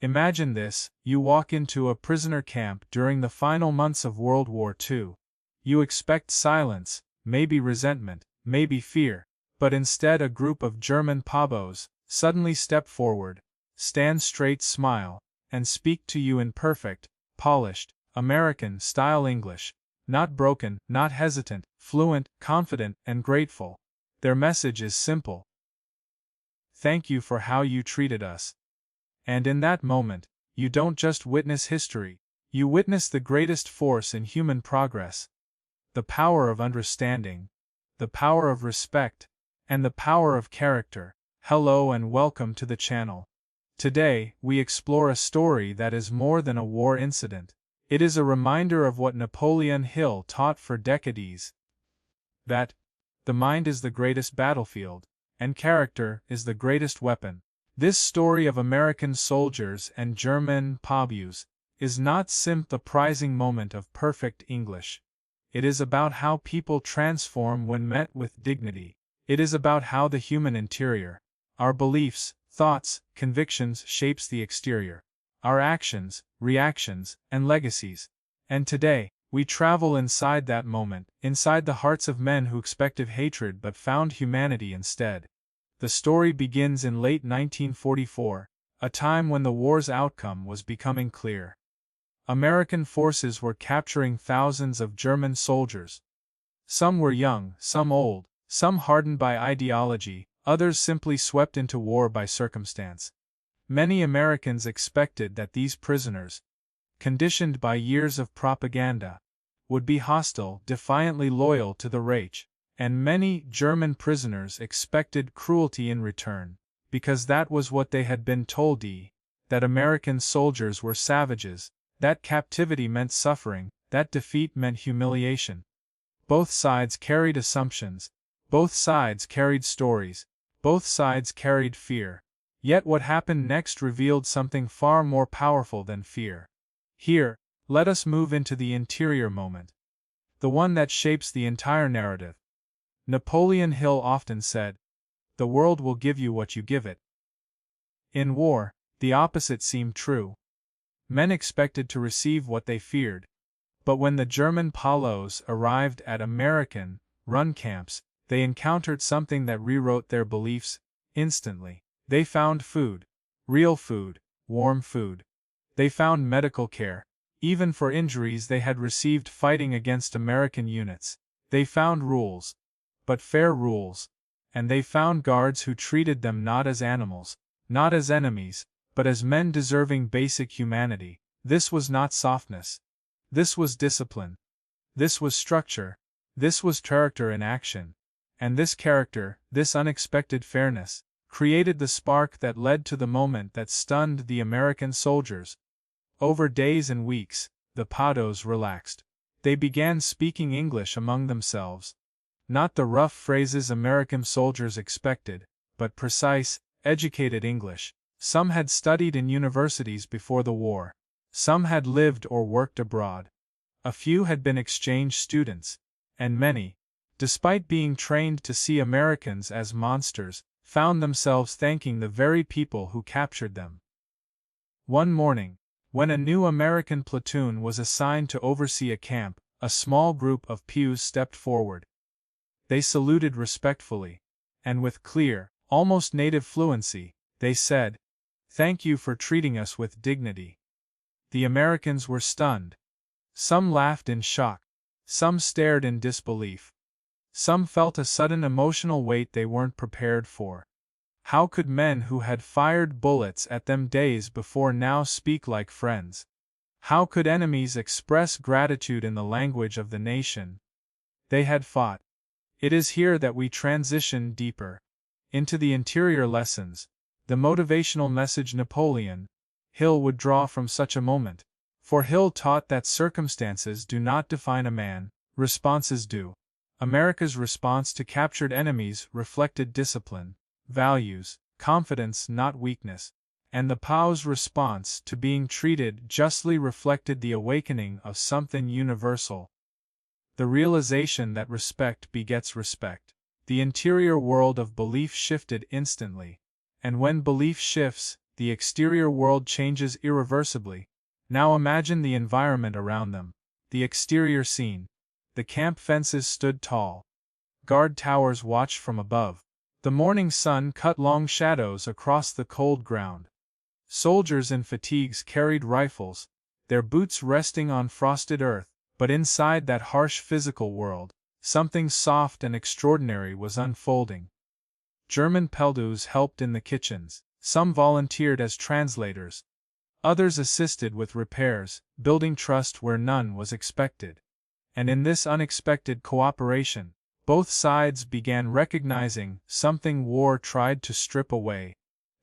Imagine this: you walk into a prisoner camp during the final months of World War II. You expect silence, maybe resentment, maybe fear, but instead a group of German POWs suddenly step forward, stand straight, smile, and speak to you in perfect, polished, American-style English. Not broken, not hesitant, fluent, confident, and grateful. Their message is simple: thank you for how you treated us. And in that moment, you don't just witness history, you witness the greatest force in human progress. The power of understanding, the power of respect, and the power of character. Hello and welcome to the channel. Today, we explore a story that is more than a war incident. It is a reminder of what Napoleon Hill taught for decades: that the mind is the greatest battlefield, and character is the greatest weapon. This story of American soldiers and German POWs is not simply a prizing moment of perfect English. It is about how people transform when met with dignity. It is about how the human interior, our beliefs, thoughts, convictions, shapes the exterior, our actions, reactions, and legacies. And today, we travel inside that moment, inside the hearts of men who expected hatred but found humanity instead. The story begins in late 1944, a time when the war's outcome was becoming clear. American forces were capturing thousands of German soldiers. Some were young, some old, some hardened by ideology, others simply swept into war by circumstance. Many Americans expected that these prisoners, conditioned by years of propaganda, would be hostile, defiantly loyal to the Reich. And many German prisoners expected cruelty in return, because that was what they had been told: that American soldiers were savages, that captivity meant suffering, that defeat meant humiliation. Both sides carried assumptions, both sides carried stories, both sides carried fear. Yet what happened next revealed something far more powerful than fear. Here, let us move into the interior moment, the one that shapes the entire narrative. Napoleon Hill often said, "The world will give you what you give it." In war, the opposite seemed true. Men expected to receive what they feared. But when the German POWs arrived at American-run camps, they encountered something that rewrote their beliefs instantly. They found food, real food, warm food. They found medical care, even for injuries they had received fighting against American units. They found rules, but fair rules, and they found guards who treated them not as animals, not as enemies, but as men deserving basic humanity. This was not softness. This was discipline. This was structure. This was character in action. And this character, this unexpected fairness, created the spark that led to the moment that stunned the American soldiers. Over days and weeks, the POWs relaxed. They began speaking English among themselves. Not the rough phrases American soldiers expected, but precise, educated English. Some had studied in universities before the war. Some had lived or worked abroad. A few had been exchange students. And many, despite being trained to see Americans as monsters, found themselves thanking the very people who captured them. One morning, when a new American platoon was assigned to oversee a camp, a small group of POWs stepped forward. They saluted respectfully, and with clear, almost native fluency, they said, "Thank you for treating us with dignity." The Americans were stunned. Some laughed in shock. Some stared in disbelief. Some felt a sudden emotional weight they weren't prepared for. How could men who had fired bullets at them days before now speak like friends? How could enemies express gratitude in the language of the nation they had fought? It is here that we transition deeper into the interior lessons, the motivational message Napoleon Hill would draw from such a moment. For Hill taught that circumstances do not define a man, responses do. America's response to captured enemies reflected discipline, values, confidence, not weakness, and the POW's response to being treated justly reflected the awakening of something universal. The realization that respect begets respect. The interior world of belief shifted instantly. And when belief shifts, the exterior world changes irreversibly. Now imagine the environment around them. The exterior scene. The camp fences stood tall. Guard towers watched from above. The morning sun cut long shadows across the cold ground. Soldiers in fatigues carried rifles, their boots resting on frosted earth, but inside that harsh physical world, something soft and extraordinary was unfolding. German POWs helped in the kitchens. Some volunteered as translators. Others assisted with repairs, building trust where none was expected. And in this unexpected cooperation, both sides began recognizing something war tried to strip away: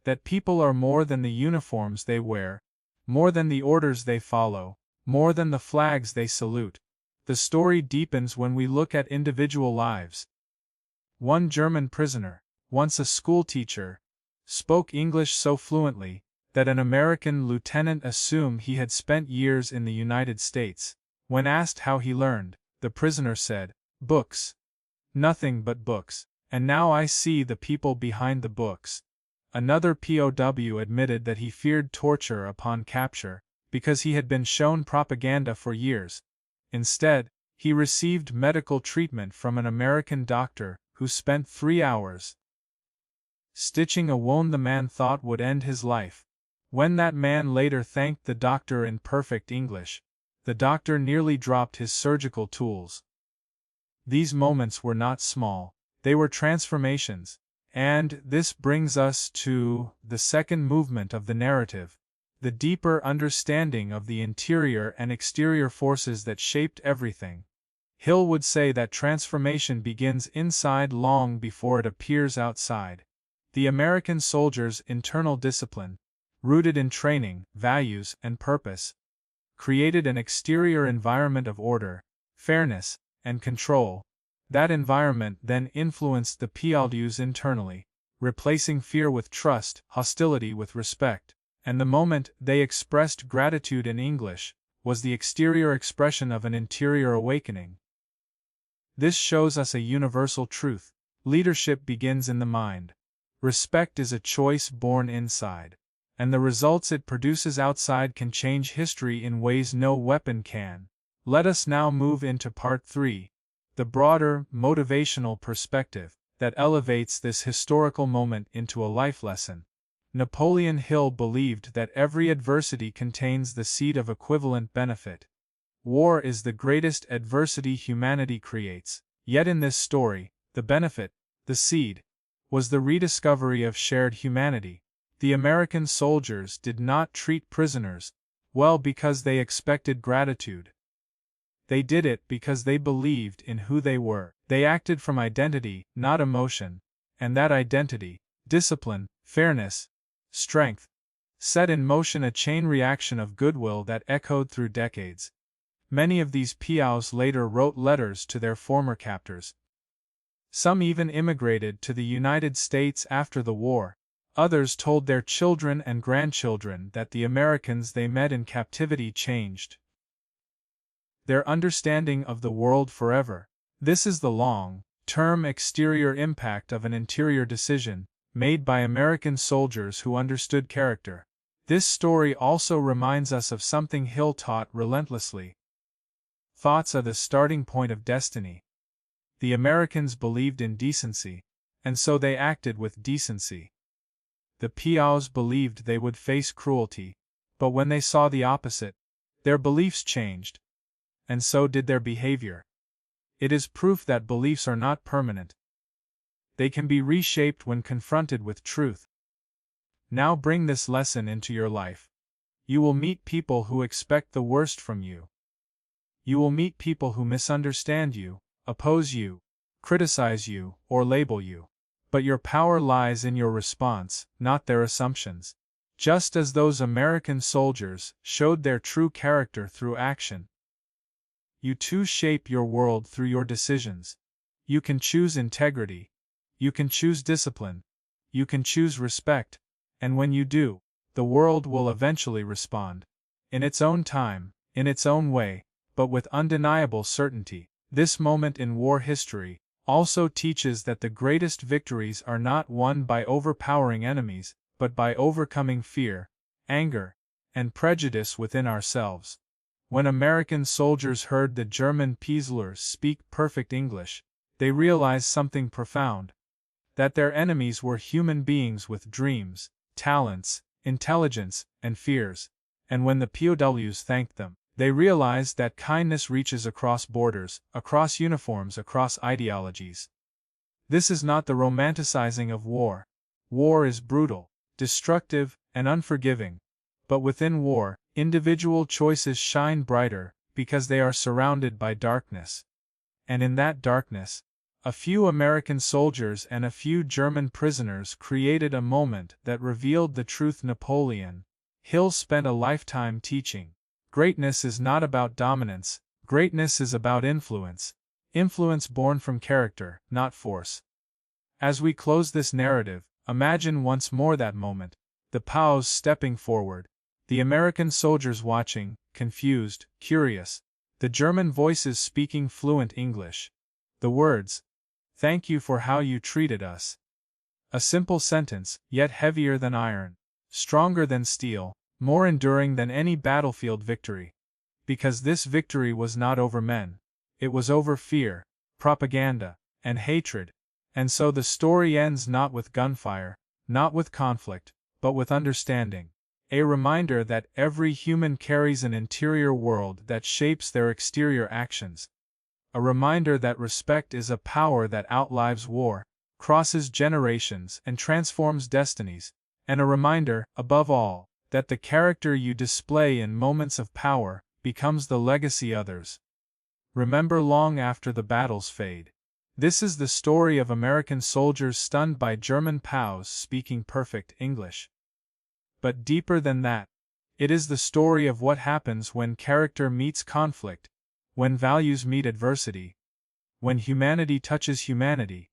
that people are more than the uniforms they wear, more than the orders they follow, more than the flags they salute. The story deepens when we look at individual lives. One German prisoner, once a schoolteacher, spoke English so fluently that an American lieutenant assumed he had spent years in the United States. When asked how he learned, the prisoner said, "Books. Nothing but books. And now I see the people behind the books." Another POW admitted that he feared torture upon capture, because he had been shown propaganda for years. Instead, he received medical treatment from an American doctor who spent 3 hours stitching a wound the man thought would end his life. When that man later thanked the doctor in perfect English, the doctor nearly dropped his surgical tools. These moments were not small, they were transformations. And this brings us to the second movement of the narrative, the deeper understanding of the interior and exterior forces that shaped everything. Hill would say that transformation begins inside long before it appears outside. The American soldier's internal discipline, rooted in training, values, and purpose, created an exterior environment of order, fairness, and control. That environment then influenced the POWs internally, replacing fear with trust, hostility with respect, and the moment they expressed gratitude in English was the exterior expression of an interior awakening. This shows us a universal truth: leadership begins in the mind. Respect is a choice born inside, and the results it produces outside can change history in ways no weapon can. Let us now move into part 3. The broader, motivational perspective that elevates this historical moment into a life lesson. Napoleon Hill believed that every adversity contains the seed of equivalent benefit. War is the greatest adversity humanity creates, yet in this story, the benefit, the seed, was the rediscovery of shared humanity. The American soldiers did not treat prisoners well because they expected gratitude. They did it because they believed in who they were. They acted from identity, not emotion, and that identity, discipline, fairness, strength, set in motion a chain reaction of goodwill that echoed through decades. Many of these POWs later wrote letters to their former captors. Some even immigrated to the United States after the war. Others told their children and grandchildren that the Americans they met in captivity changed their understanding of the world forever. This is the long-term exterior impact of an interior decision made by American soldiers who understood character. This story also reminds us of something Hill taught relentlessly. Thoughts are the starting point of destiny. The Americans believed in decency, and so they acted with decency. The POWs believed they would face cruelty, but when they saw the opposite, their beliefs changed, and so did their behavior. It is proof that beliefs are not permanent. They can be reshaped when confronted with truth. Now bring this lesson into your life. You will meet people who expect the worst from you. You will meet people who misunderstand you, oppose you, criticize you, or label you. But your power lies in your response, not their assumptions. Just as those American soldiers showed their true character through action, you too shape your world through your decisions. You can choose integrity. You can choose discipline. You can choose respect. And when you do, the world will eventually respond. In its own time, in its own way, but with undeniable certainty. This moment in war history also teaches that the greatest victories are not won by overpowering enemies, but by overcoming fear, anger, and prejudice within ourselves. When American soldiers heard the German POWs speak perfect English, they realized something profound: that their enemies were human beings with dreams, talents, intelligence, and fears. And when the POWs thanked them, they realized that kindness reaches across borders, across uniforms, across ideologies. This is not the romanticizing of war. War is brutal, destructive, and unforgiving. But within war, individual choices shine brighter because they are surrounded by darkness. And in that darkness, a few American soldiers and a few German prisoners created a moment that revealed the truth Napoleon Hill spent a lifetime teaching. Greatness is not about dominance, greatness is about influence. Influence born from character, not force. As we close this narrative, imagine once more that moment, the POWs stepping forward, the American soldiers watching, confused, curious, the German voices speaking fluent English. The words, "Thank you for how you treated us." A simple sentence, yet heavier than iron, stronger than steel, more enduring than any battlefield victory. Because this victory was not over men, it was over fear, propaganda, and hatred. And so the story ends not with gunfire, not with conflict, but with understanding. A reminder that every human carries an interior world that shapes their exterior actions. A reminder that respect is a power that outlives war, crosses generations, and transforms destinies. And a reminder, above all, that the character you display in moments of power becomes the legacy others remember long after the battles fade. This is the story of American soldiers stunned by German POWs speaking perfect English. But deeper than that, it is the story of what happens when character meets conflict, when values meet adversity, when humanity touches humanity,